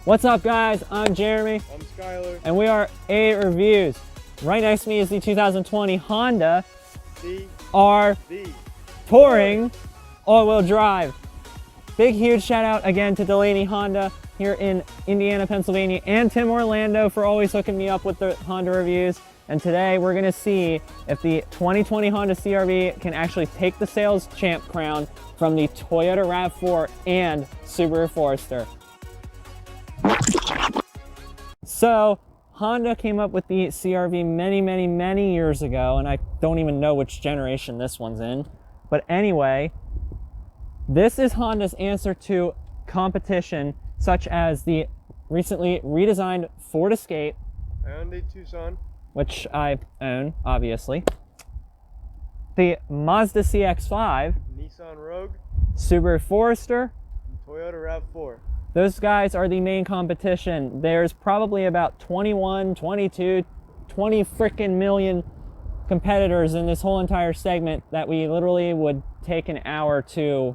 What's up, guys? I'm Jeremy. I'm Skylar. And we are A Reviews. Right next to me is the 2020 Honda CR-V Touring all-wheel drive. Big, huge shout out again to Delaney Honda here in Indiana, Pennsylvania, and Tim Orlando for always hooking me up with the Honda reviews. And today we're gonna see if the 2020 Honda CR-V can actually take the sales champ crown from the Toyota RAV4 and Subaru Forester. So Honda came up with the CR-V many years ago, and I don't even know which generation this one's in. But anyway, this is Honda's answer to competition such as the recently redesigned Ford Escape, Hyundai Tucson, which I own, obviously, the Mazda CX-5, Nissan Rogue, Subaru Forester, and Toyota RAV4. Those guys are the main competition. There's probably about 21, 22, 20 freaking million competitors in this whole entire segment that we literally would take an hour to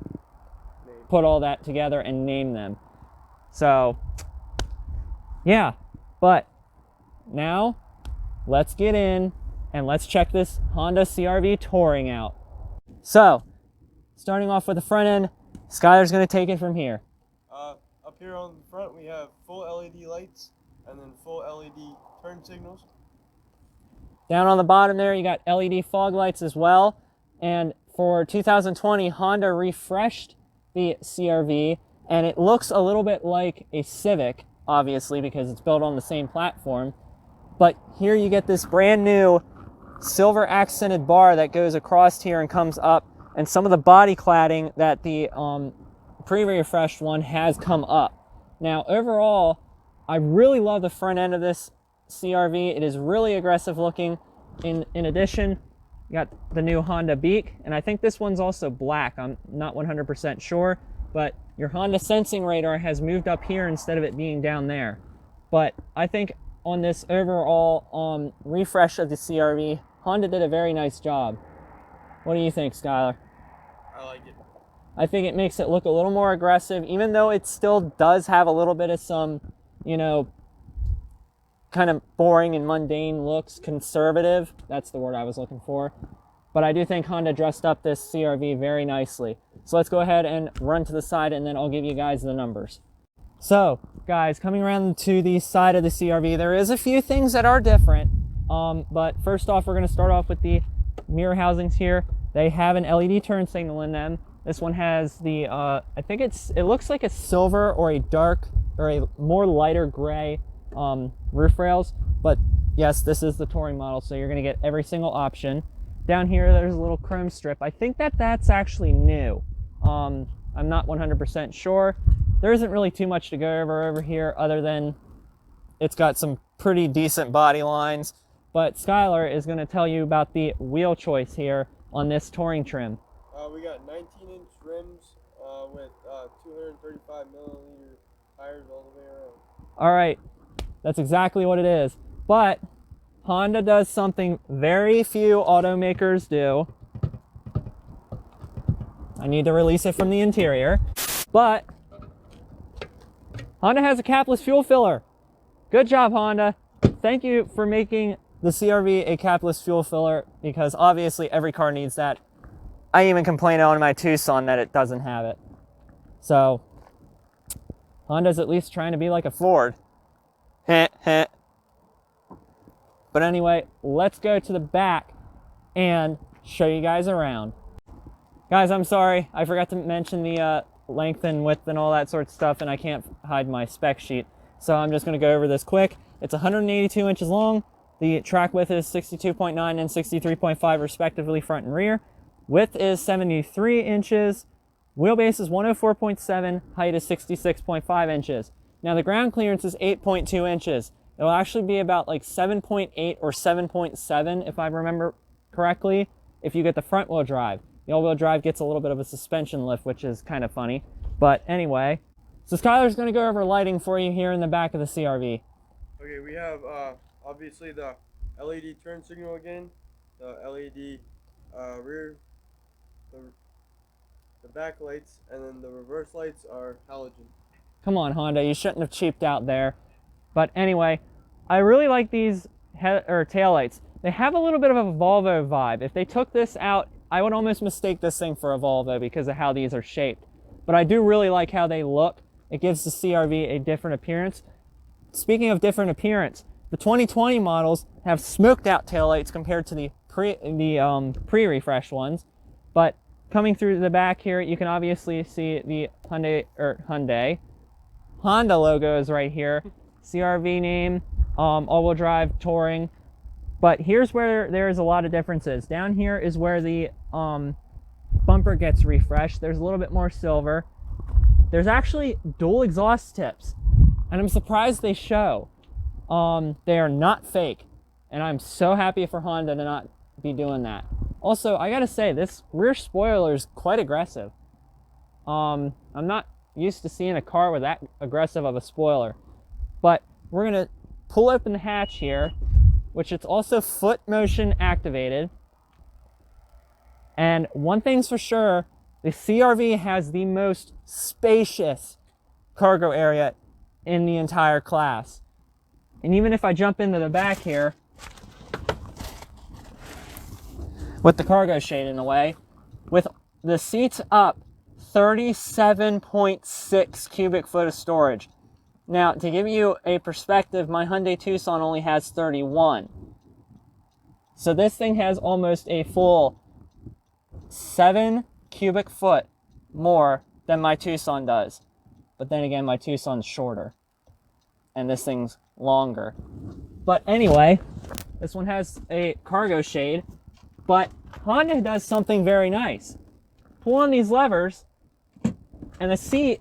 put all that together and name them. So, yeah, but now let's get in and let's check this Honda CR-V Touring out. So, starting off with the front end, Skylar's gonna take it from here. Up here on the front we have full LED lights and then full LED turn signals. Down on the bottom there you got LED fog lights as well. And for 2020, Honda refreshed the CR-V and it looks a little bit like a Civic, obviously because it's built on the same platform. But here you get this brand new silver accented bar that goes across here and comes up, and some of the body cladding that the pre-refreshed one has come up. Now overall, I really love the front end of this CR-V. It is really aggressive looking. In addition, you got the new Honda beak, and I think this one's also black. I'm not 100% sure, but your Honda sensing radar has moved up here instead of it being down there. But I think on this overall refresh of the CR-V, Honda did a very nice job. What do you think, Skylar? I like it. I think it makes it look a little more aggressive, even though it still does have a little bit of some, you know, kind of boring and mundane looks. Conservative, that's the word I was looking for. But I do think Honda dressed up this CR-V very nicely. So let's go ahead and run to the side and then I'll give you guys the numbers. So, guys, coming around to the side of the CR-V, there is a few things that are different. But first off, we're going to start off with the mirror housings here. They have an LED turn signal in them. This one has the, I think it looks like a silver or a dark or a more lighter gray roof rails. But yes, this is the touring model, so you're going to get every single option. Down here, there's a little chrome strip. I think that's actually new. I'm not 100% sure. There isn't really too much to go over here other than it's got some pretty decent body lines. But Skylar is going to tell you about the wheel choice here on this touring trim. We got 19-inch rims with 235 milliliter tires all the way around. All right, that's exactly what it is. But Honda does something very few automakers do. I need to release it from the interior. But Honda has a capless fuel filler. Good job, Honda. Thank you for making the CR-V a capless fuel filler, because obviously every car needs that. I even complain on my Tucson that it doesn't have it. So Honda's at least trying to be like a Ford. But anyway, let's go to the back and show you guys around. Guys, I'm sorry, I forgot to mention the length and width and all that sort of stuff, and I can't hide my spec sheet. So I'm just going to go over this quick. It's 182 inches long. The track width is 62.9 and 63.5 respectively, front and rear. Width is 73 inches. Wheelbase is 104.7. Height is 66.5 inches. Now the ground clearance is 8.2 inches. It'll actually be about like 7.8 or 7.7 if I remember correctly if you get the front wheel drive. The all-wheel drive gets a little bit of a suspension lift, which is kind of funny. But anyway, so Skylar's going to go over lighting for you here in the back of the CR-V. Okay, we have obviously the LED turn signal again, the LED rear, the back lights, and then the reverse lights are halogen. Come on, Honda, you shouldn't have cheaped out there. But anyway, I really like these taillights. They have a little bit of a Volvo vibe. If they took this out, I would almost mistake this thing for a Volvo because of how these are shaped. But I do really like how they look. It gives the CR-V a different appearance. Speaking of different appearance, the 2020 models have smoked out taillights compared to the pre-refresh ones. But coming through the back here, you can obviously see the Honda logo is right here. CR-V name, all-wheel drive, touring. But here's where there's a lot of differences. Down here is where the bumper gets refreshed. There's a little bit more silver. There's actually dual exhaust tips, and I'm surprised they show. They are not fake, and I'm so happy for Honda to not be doing that. Also, I gotta say, this rear spoiler is quite aggressive. I'm not used to seeing a car with that aggressive of a spoiler. But we're gonna pull open the hatch here, which it's also foot motion activated. And one thing's for sure, the CR-V has the most spacious cargo area in the entire class. And even if I jump into the back here, with the cargo shade in the way, with the seats up, 37.6 cubic foot of storage. Now, to give you a perspective, my Hyundai Tucson only has 31. So this thing has almost a full 7 cubic foot more than my Tucson does. But then again, my Tucson's shorter, and this thing's longer. But anyway, this one has a cargo shade, but Honda does something very nice. Pull on these levers, and the seat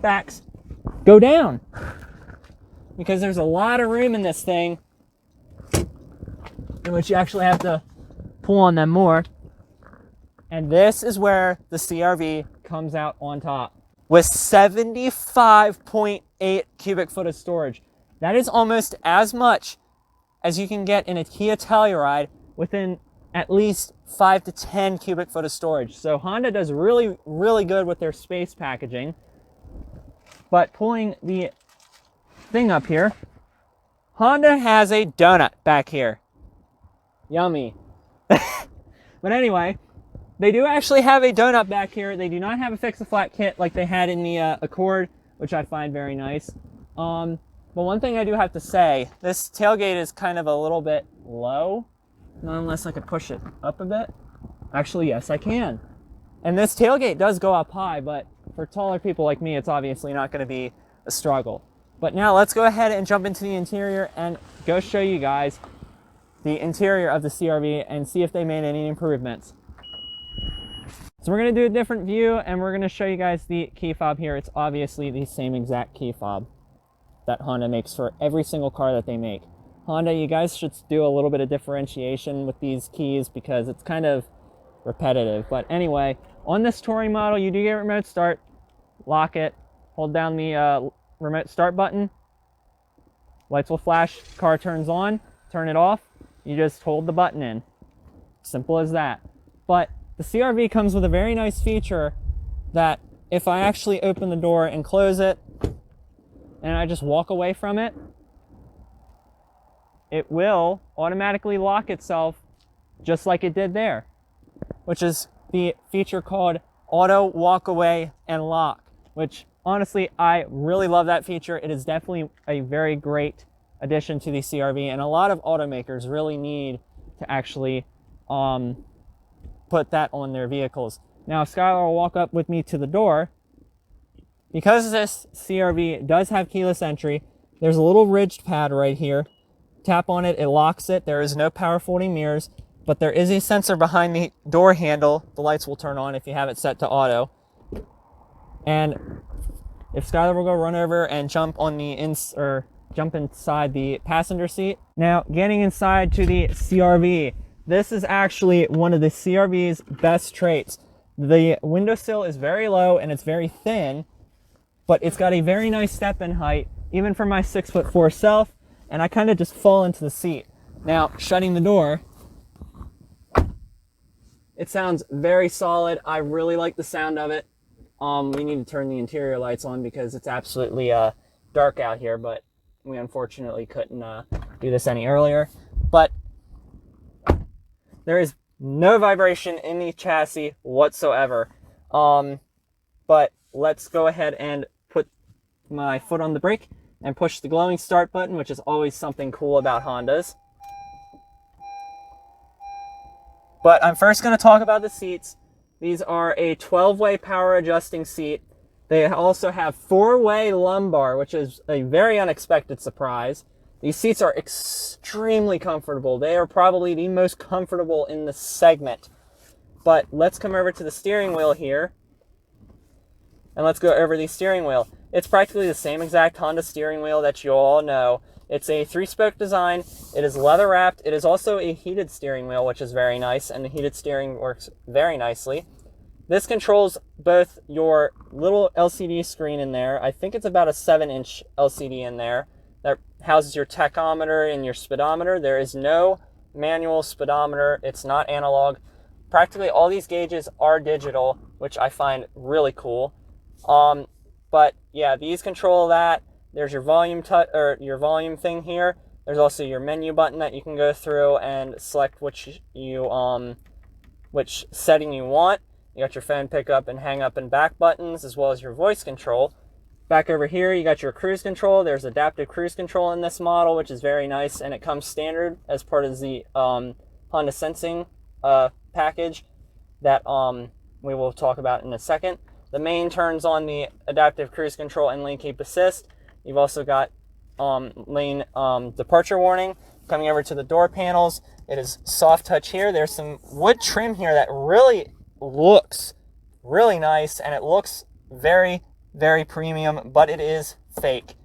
backs go down, because there's a lot of room in this thing in which you actually have to pull on them more. And this is where the CR-V comes out on top with 75.8 cubic foot of storage. That is almost as much as you can get in a Kia Telluride within at least 5 to 10 cubic foot of storage. So Honda does really, really good with their space packaging. But pulling the thing up here, Honda has a donut back here. Yummy. But anyway, they do actually have a donut back here. They do not have a fix-a-flat kit like they had in the Accord, which I find very nice. But one thing I do have to say, this tailgate is kind of a little bit low. Not unless I could push it up a bit. Actually, yes, I can. And this tailgate does go up high, but for taller people like me, it's obviously not going to be a struggle. But now let's go ahead and jump into the interior and go show you guys the interior of the CR-V and see if they made any improvements. So we're going to do a different view, and we're going to show you guys the key fob here. It's obviously the same exact key fob that Honda makes for every single car that they make. Honda, you guys should do a little bit of differentiation with these keys because it's kind of repetitive. But anyway, on this touring model, you do get remote start. Lock it, hold down the remote start button. Lights will flash, car turns on, turn it off. You just hold the button in. Simple as that. But the CR-V comes with a very nice feature that if I actually open the door and close it, and I just walk away from it, it will automatically lock itself just like it did there, which is the feature called Auto Walk Away and Lock, which honestly, I really love that feature. It is definitely a very great addition to the CR-V, and a lot of automakers really need to actually put that on their vehicles. Now, Skylar will walk up with me to the door. Because this CR-V does have keyless entry, there's a little ridged pad right here. Tap on it, it locks it. There is no power folding mirrors, but there is a sensor behind the door handle. The lights will turn on if you have it set to auto. And if Skylar will go run over and jump on the jump inside the passenger seat. Now, getting inside to the CR-V, this is actually one of the CR-V's best traits. The windowsill is very low and it's very thin, but it's got a very nice step-in height, even for my 6'4" self, and I kind of just fall into the seat. Now, shutting the door, it sounds very solid. I really like the sound of it. We need to turn the interior lights on because it's absolutely dark out here, but we unfortunately couldn't do this any earlier. But there is no vibration in the chassis whatsoever. But let's go ahead and put my foot on the brake and push the glowing start button, which is always something cool about Hondas. But I'm first going to talk about the seats. These are a 12-way power adjusting seat. They also have 4-way lumbar, which is a very unexpected surprise. These seats are extremely comfortable. They are probably the most comfortable in the segment. But let's come over to the steering wheel here. And let's go over the steering wheel. It's practically the same exact Honda steering wheel that you all know. It's a 3-spoke design. It is leather wrapped. It is also a heated steering wheel, which is very nice, and the heated steering works very nicely. This controls both your little LCD screen in there. I think it's about a 7-inch LCD in there that houses your tachometer and your speedometer. There is no manual speedometer. It's not analog. Practically all these gauges are digital, which I find really cool. But yeah, these control that. There's your volume your volume thing here. There's also your menu button that you can go through and select which setting you want. You got your phone pickup and hang up and back buttons, as well as your voice control. Back over here, you got your cruise control. There's adaptive cruise control in this model, which is very nice, and it comes standard as part of the Honda Sensing package that we will talk about in a second. The main turns on the adaptive cruise control and lane keep assist. You've also got lane departure warning. Coming over to the door panels, it is soft touch here. There's some wood trim here that really looks really nice, and it looks very, very premium, but it is fake.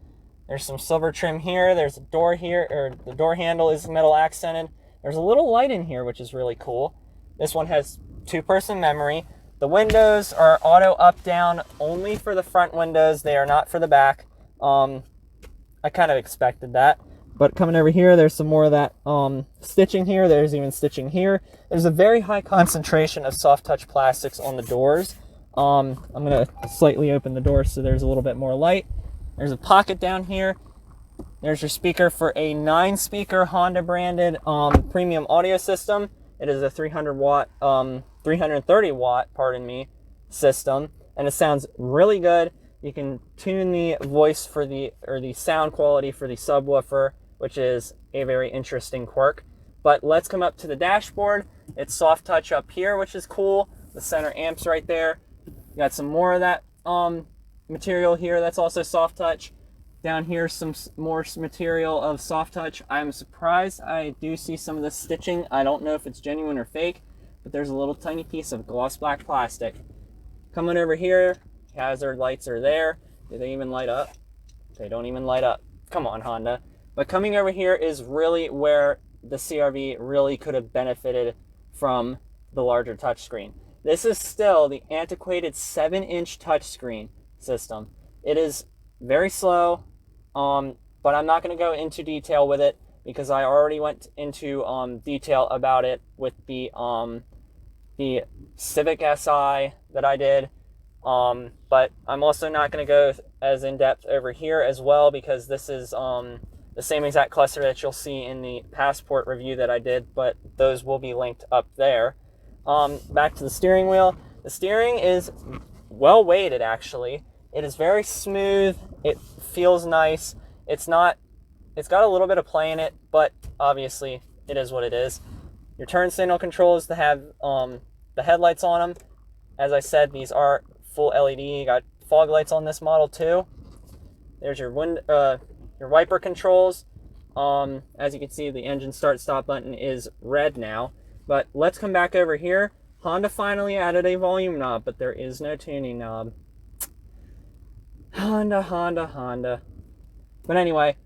There's some silver trim here. There's a door here, or the door handle is metal accented. There's a little light in here, which is really cool. This one has 2-person memory. The windows are auto up-down only for the front windows. They are not for the back. I kind of expected that. But coming over here, there's some more of that stitching here. There's even stitching here. There's a very high concentration of soft touch plastics on the doors. I'm going to slightly open the door so there's a little bit more light. There's a pocket down here. There's your speaker for a 9-speaker Honda branded premium audio system. It is a 330 watt, system, and it sounds really good. You can tune the voice for the sound quality for the subwoofer, which is a very interesting quirk. But let's come up to the dashboard. It's soft touch up here, which is cool. The center amp's right there. You got some more of that material here that's also soft touch. Down here, some more material of soft touch. I'm surprised I do see some of the stitching. I don't know if it's genuine or fake, but there's a little tiny piece of gloss black plastic. Coming over here, hazard lights are there. Do they even light up? They don't even light up. Come on, Honda. But coming over here is really where the CR-V really could have benefited from the larger touchscreen. This is still the antiquated 7-inch touchscreen system. It is very slow, but I'm not going to go into detail with it because I already went into detail about it with the Civic Si that I did. But I'm also not going to go as in-depth over here as well because this is the same exact cluster that you'll see in the Passport review that I did, but those will be linked up there. Back to the steering wheel. The steering is well weighted, actually. It is very smooth. It feels nice. It's got a little bit of play in it, but obviously it is what it is. Your turn signal controls to have the headlights on them. As I said, these are full LED. You got fog lights on this model too. There's your wiper controls. As you can see, the engine start-stop button is red now. But let's come back over here. Honda finally added a volume knob, but there is no tuning knob. Honda. But anyway,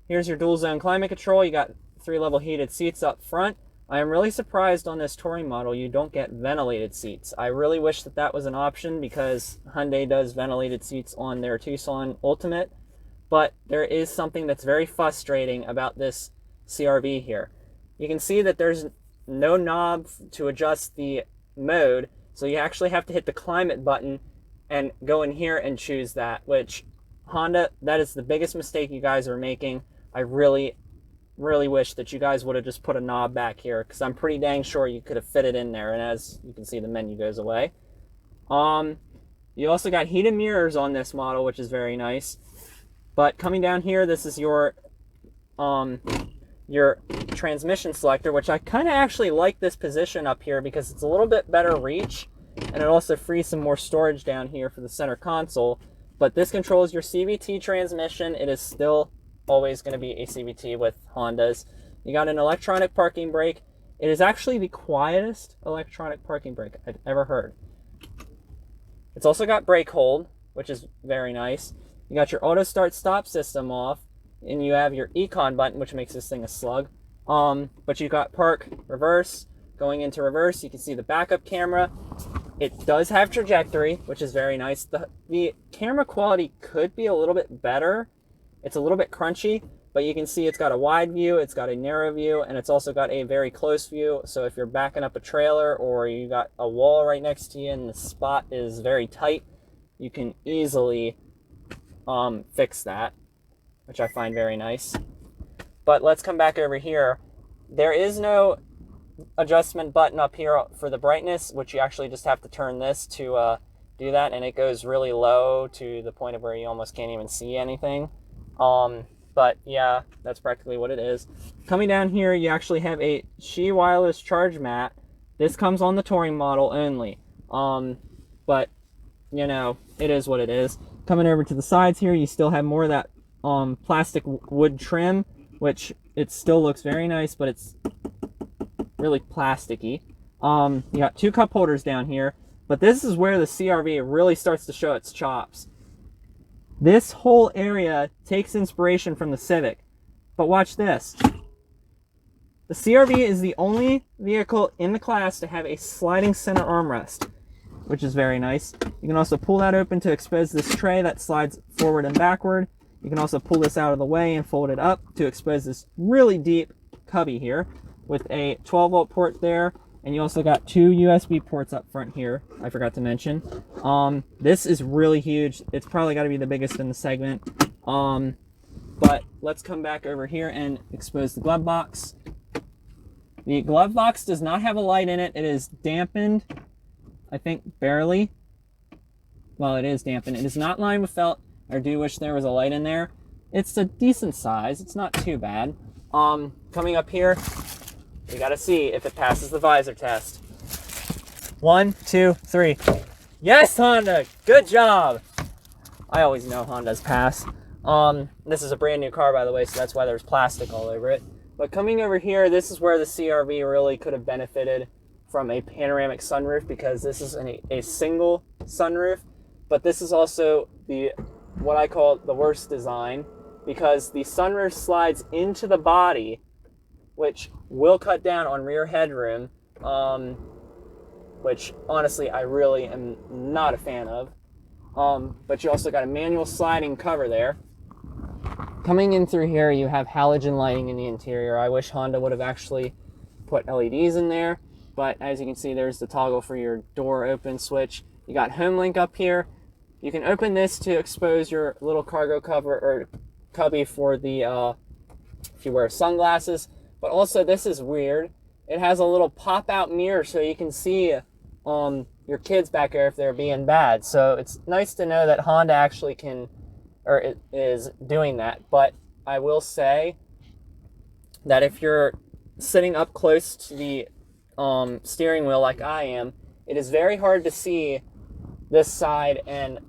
here's your dual zone climate control. You got 3-level heated seats up front. I am really surprised on this touring model you don't get ventilated seats. I really wish that was an option because Hyundai does ventilated seats on their Tucson Ultimate. But there is something that's very frustrating about this CR-V here. You can see that there's no knob to adjust the mode, so you actually have to hit the climate button and go in here and choose that, which Honda, that is the biggest mistake you guys are making. I really wish that you guys would have just put a knob back here, because I'm pretty dang sure you could have fit it in there. And as you can see, the menu goes away. You also got heated mirrors on this model, which is very nice. But coming down here, this is your transmission selector, which I kind of actually like this position up here because it's a little bit better reach, and it also frees some more storage down here for the center console. But this controls your CVT transmission. It is still always going to be a CVT with Hondas. You got an electronic parking brake. It is actually the quietest electronic parking brake I've ever heard. It's also got brake hold, which is very nice. You got your auto start stop system off, and you have your econ button, which makes this thing a slug. But you got park, reverse. Going into reverse, you can see the backup camera. It does have trajectory, which is very nice. The camera quality could be a little bit better. It's a little bit crunchy, but you can see it's got a wide view, it's got a narrow view, and it's also got a very close view. So if you're backing up a trailer or you got a wall right next to you and the spot is very tight, you can easily fix that, which I find very nice. But let's come back over here. There is no adjustment button up here for the brightness, which you actually just have to turn this to do that, and it goes really low to the point of where you almost can't even see anything. But yeah, that's practically what it is. Coming down here, you actually have a Qi wireless charge mat. This comes on the touring model only. But you know, it is what it is. Coming over to the sides here, you still have more of that plastic wood trim, which it still looks very nice, but it's really plasticky. You got two cup holders down here, but this is where the CR-V really starts to show its chops. This whole area takes inspiration from the Civic, but watch this. The CR-V is the only vehicle in the class to have a sliding center armrest, which is very nice. You can also pull that open to expose this tray that slides forward and backward. You can also pull this out of the way and fold it up to expose this really deep cubby here with a 12-volt port there. And you also got two USB ports up front here, I forgot to mention. This is really huge. It's probably got to be the biggest in the segment. But let's come back over here and expose the glove box. The glove box does not have a light in it. It is dampened, I think, barely. Well, it is dampened. It is not lined with felt. I do wish there was a light in there. It's a decent size. It's not too bad. Coming up here, we gotta see if it passes the visor test. 1, 2, 3. Yes, Honda! Good job! I always know Hondas pass. This is a brand new car, by the way, so that's why there's plastic all over it. But coming over here, this is where the CR-V really could have benefited from a panoramic sunroof, because this is a single sunroof, but this is also what I call the worst design, because the sunroof slides into the body, which will cut down on rear headroom, which honestly I really am not a fan of. But you also got a manual sliding cover there. Coming in through here, you have halogen lighting in the interior. I wish Honda would have actually put LEDs in there, but as you can see, there's the toggle for your door open switch. You got HomeLink up here. You can open this to expose your little cargo cover or cubby for the if you wear sunglasses. But also, this is weird. It has a little pop-out mirror so you can see your kids back there if they're being bad. So it's nice to know that Honda actually can, or it is doing that. But I will say that if you're sitting up close to the steering wheel like I am, it is very hard to see this side and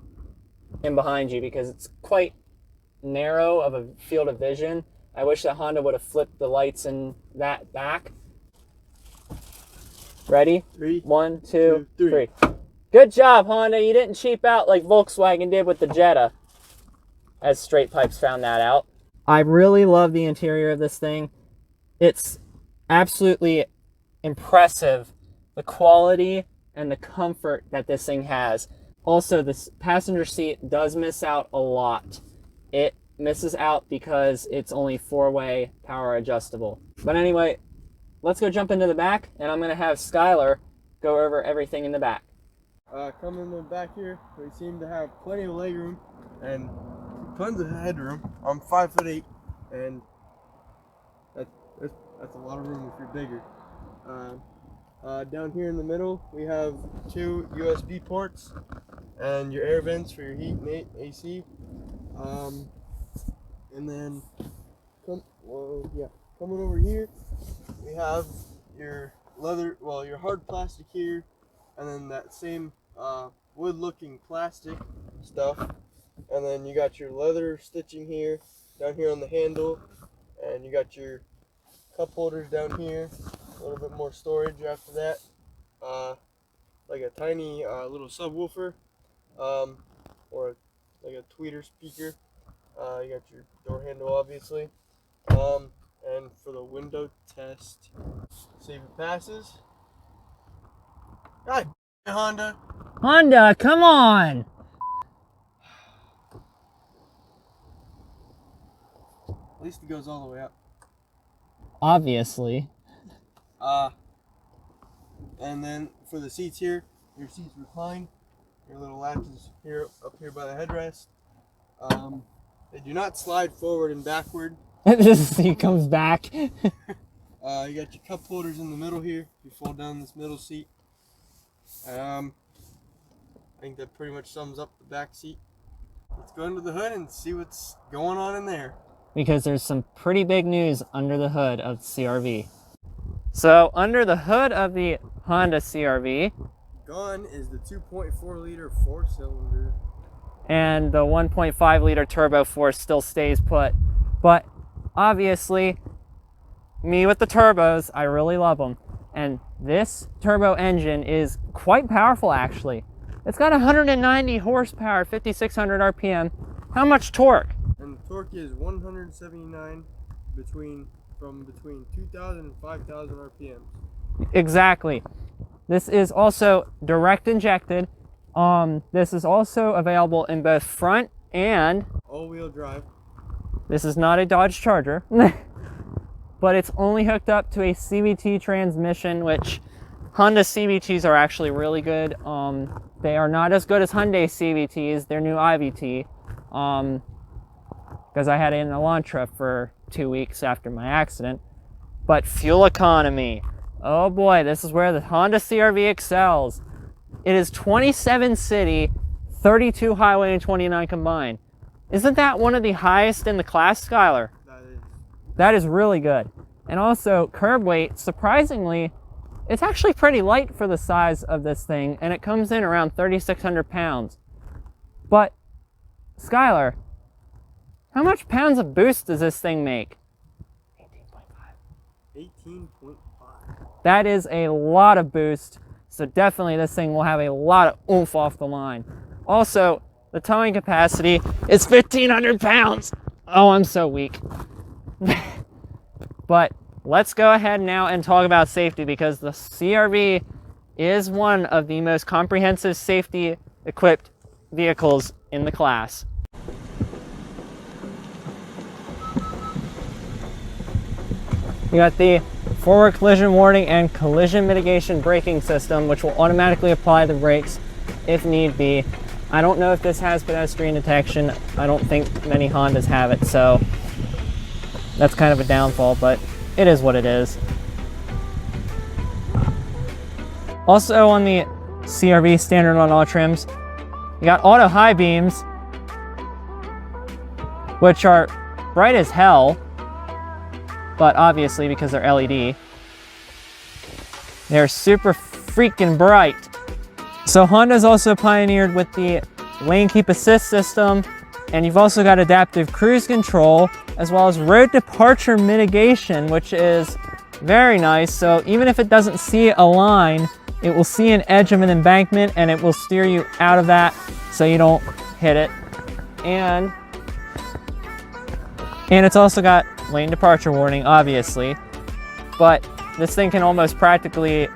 in behind you because it's quite narrow of a field of vision. I wish that Honda would have flipped the lights in that back. Ready? 3, 1, 2, 3. Good job, Honda. You didn't cheap out like Volkswagen did with the Jetta, as Straight Pipes found that out. I really love the interior of this thing. It's absolutely impressive, the quality and the comfort that this thing has. Also, this passenger seat does miss out a lot. It misses out because it's only 4-way power adjustable. But anyway, let's go jump into the back, and I'm going to have Skylar go over everything in the back. Coming in the back here, we seem to have plenty of legroom and tons of headroom. I'm 5'8", and that's a lot of room if you're bigger. Down here in the middle, we have 2 USB ports and your air vents for your heat and AC. And then coming over here, we have your leather, your hard plastic here, and then that same wood-looking plastic stuff, and then you got your leather stitching here, down here on the handle, and you got your cup holders down here. A little bit more storage after that, like a tiny little subwoofer, or like a tweeter speaker. You got your door handle, obviously, and for the window test, see if it passes. God, Honda. Honda, come on! At least it goes all the way up. Obviously. And then for the seats here, your seats recline. Your little latches here, up here by the headrest. They do not slide forward and backward. This seat comes back. You got your cup holders in the middle here. You fold down this middle seat. I think that pretty much sums up the back seat. Let's go under the hood and see what's going on in there. Because there's some pretty big news under the hood of the CR-V. So under the hood of the Honda CR-V, gone is the 2.4 liter 4-cylinder. And the 1.5 liter turbo force still stays put. But obviously, me with the turbos, I really love them. And this turbo engine is quite powerful, actually. It's got 190 horsepower, 5,600 RPM. How much torque? And the torque is 179 from between 2,000 and 5,000 RPMs. Exactly. This is also direct injected. This is also available in both front and all-wheel drive. This is not a Dodge Charger, but it's only hooked up to a CVT transmission, which Honda CVTs are actually really good. They are not as good as Hyundai CVTs, their new IVT, because I had it in Elantra for 2 weeks after my accident. But fuel economy, oh boy, this is where the Honda CR-V excels. It is 27 city, 32 highway, and 29 combined. Isn't that one of the highest in the class, Skylar? That is really good. And also, curb weight, surprisingly, it's actually pretty light for the size of this thing, and it comes in around 3,600 pounds. But, Skylar, how much pounds of boost does this thing make? 18.5. 18.5. That is a lot of boost, so definitely this thing will have a lot of oomph off the line. Also, the towing capacity is 1,500 pounds. Oh, I'm so weak. But let's go ahead now and talk about safety, because the CR-V is one of the most comprehensive safety equipped vehicles in the class. You got the forward collision warning and collision mitigation braking system, which will automatically apply the brakes if need be. I don't know if this has pedestrian detection. I don't think many Hondas have it, so that's kind of a downfall, but it is what it is. Also on the CR-V, standard on all trims, you got auto high beams, which are bright as hell, but obviously because they're LED, they're super freaking bright. So Honda's also pioneered with the lane keep assist system, and you've also got adaptive cruise control, as well as road departure mitigation, which is very nice. So even if it doesn't see a line, it will see an edge of an embankment and it will steer you out of that so you don't hit it. And it's also got lane departure warning, obviously, but this thing can almost practically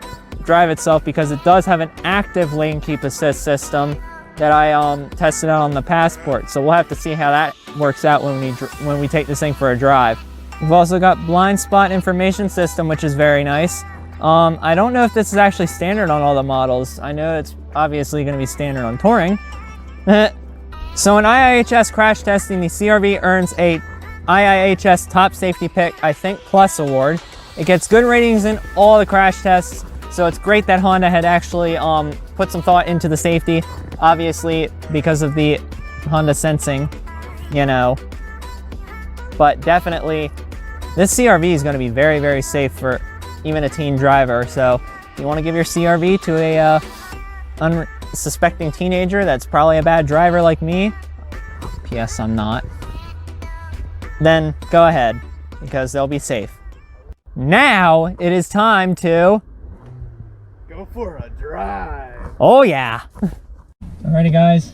drive itself because it does have an active lane keep assist system that I tested out on the Passport. So we'll have to see how that works out when we take this thing for a drive. We've also got blind spot information system, which is very nice. I don't know if this is actually standard on all the models. I know it's obviously going to be standard on touring. So in IIHS crash testing, the CR-V earns a IIHS Top Safety Pick, I think, Plus award. It gets good ratings in all the crash tests, so it's great that Honda had actually put some thought into the safety, obviously because of the Honda sensing, you know. But definitely, this CR-V is going to be very, very safe for even a teen driver. So if you want to give your CR-V to a unsuspecting teenager that's probably a bad driver like me, P.S. I'm not, then go ahead, because they'll be safe. Now it is time to go for a drive. Oh yeah. Alrighty guys,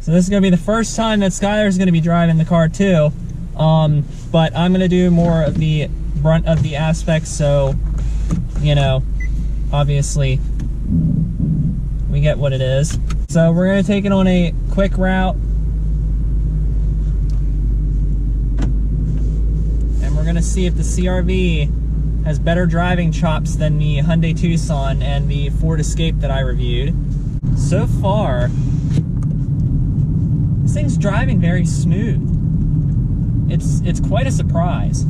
so this is gonna be the first time that Skylar's gonna be driving the car too, but I'm gonna do more of the brunt of the aspects, so you know, obviously we get what it is. So we're gonna take it on a quick route, and we're gonna see if the CR-V has better driving chops than the Hyundai Tucson and the Ford Escape that I reviewed. So far, this thing's driving very smooth. It's quite a surprise.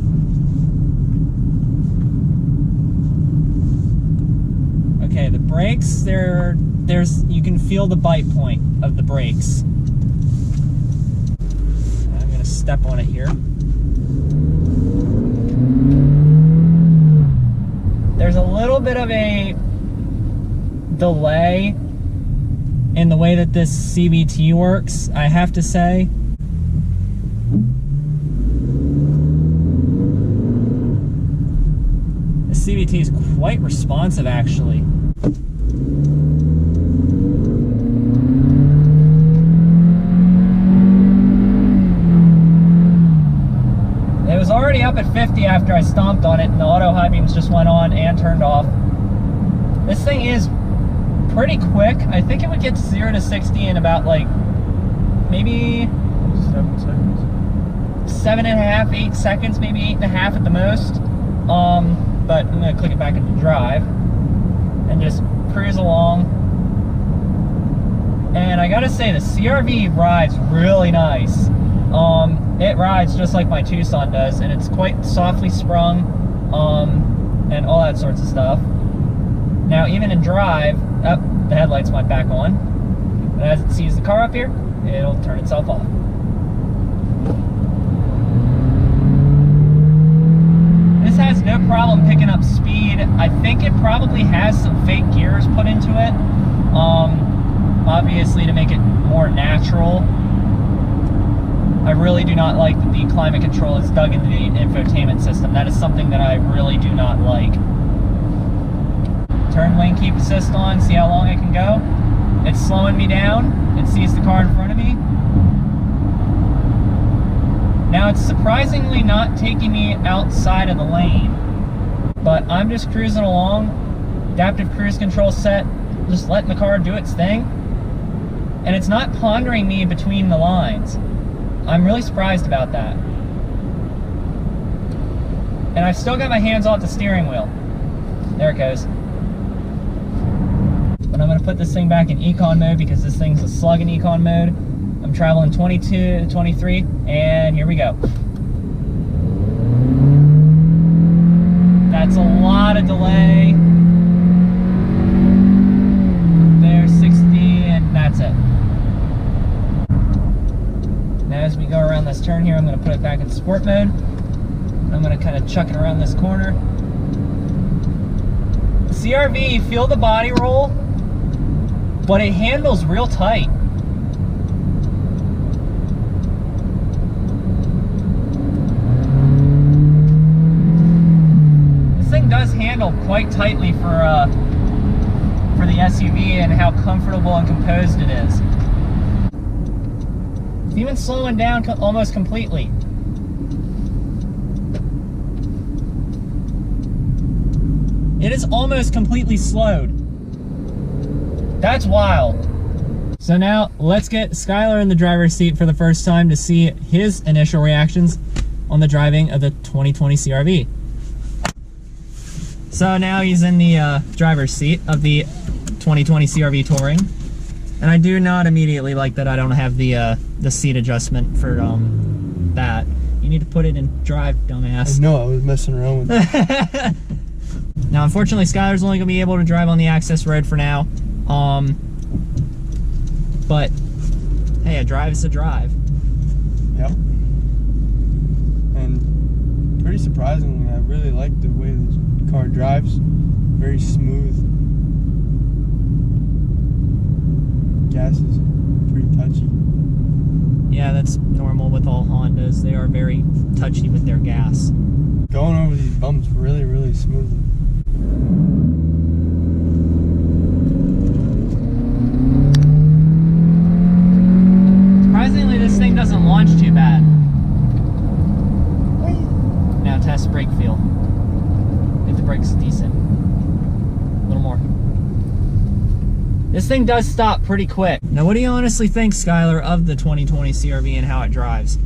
Okay, the brakes, there's you can feel the bite point of the brakes. I'm gonna step on it here. There's a little bit of a delay in the way that this CVT works, I have to say. The CVT is quite responsive, actually. It was already up at 50 after I stomped on it, and the auto high beams just went on and turned off. This thing is pretty quick. I think it would get 0 to 60 in about like maybe 7 seconds. 7.5, 8 seconds, maybe 8.5 at the most. But I'm gonna click it back into drive and just cruise along. And I gotta say, the CR-V rides really nice. It rides just like my Tucson does, and it's quite softly sprung, and all that sorts of stuff. Now, even in drive, the headlights went back on, but as it sees the car up here, it'll turn itself off. This has no problem picking up speed. I think it probably has some fake gears put into it, obviously to make it more natural. I really do not like that the climate control is dug into the infotainment system. That is something that I really do not like. Turn lane keep assist on, see how long I can go. It's slowing me down. It sees the car in front of me. Now it's surprisingly not taking me outside of the lane, but I'm just cruising along, adaptive cruise control set, just letting the car do its thing. And it's not pondering me between the lines. I'm really surprised about that. And I've still got my hands off the steering wheel. There it goes. But I'm gonna put this thing back in econ mode because this thing's a slug in econ mode. I'm traveling 22, 23, and here we go. That's a lot of delay. There's 60, and that's it. Now as we go around this turn here, I'm going to put it back in sport mode. I'm going to kind of chuck it around this corner. The CR-V, feel the body roll, but it handles real tight. This thing does handle quite tightly for the SUV and how comfortable and composed it is. It's even slowing down almost completely. It is almost completely slowed. That's wild. So now let's get Skylar in the driver's seat for the first time to see his initial reactions on the driving of the 2020 CR-V. So now he's in the driver's seat of the 2020 CR-V Touring. And I do not immediately like that I don't have the seat adjustment for that. You need to put it in drive, dumbass. No, I was messing around with it. Now, unfortunately, Skylar's only going to be able to drive on the access road for now. But, hey, a drive is a drive. Yep. And pretty surprisingly, I really like the way this car drives. Very smooth. Gas is pretty touchy. Yeah, that's normal with all Hondas. They are very touchy with their gas. Going over these bumps really, really smoothly. Surprisingly, this thing doesn't launch too bad. Now test brake feel. If the brake's decent. A little more. This thing does stop pretty quick. Now, what do you honestly think, Skylar, of the 2020 CR-V and how it drives?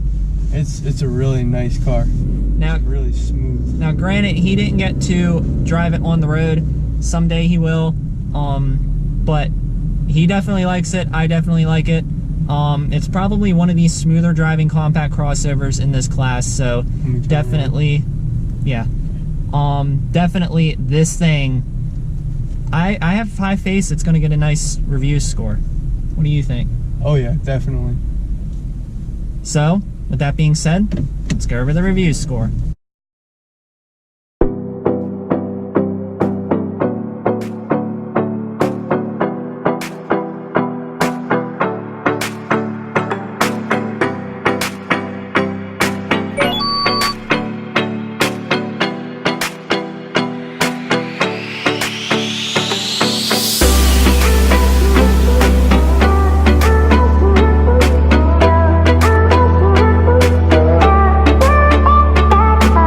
It's a really nice car. Now, it's really smooth. Now, granted, he didn't get to drive it on the road. Someday he will. But he definitely likes it. I definitely like it. It's probably one of these smoother driving compact crossovers in this class. So definitely, yeah. Definitely this thing. I have high faith it's going to get a nice review score. What do you think? Oh yeah, definitely. So, with that being said, let's go over the review score.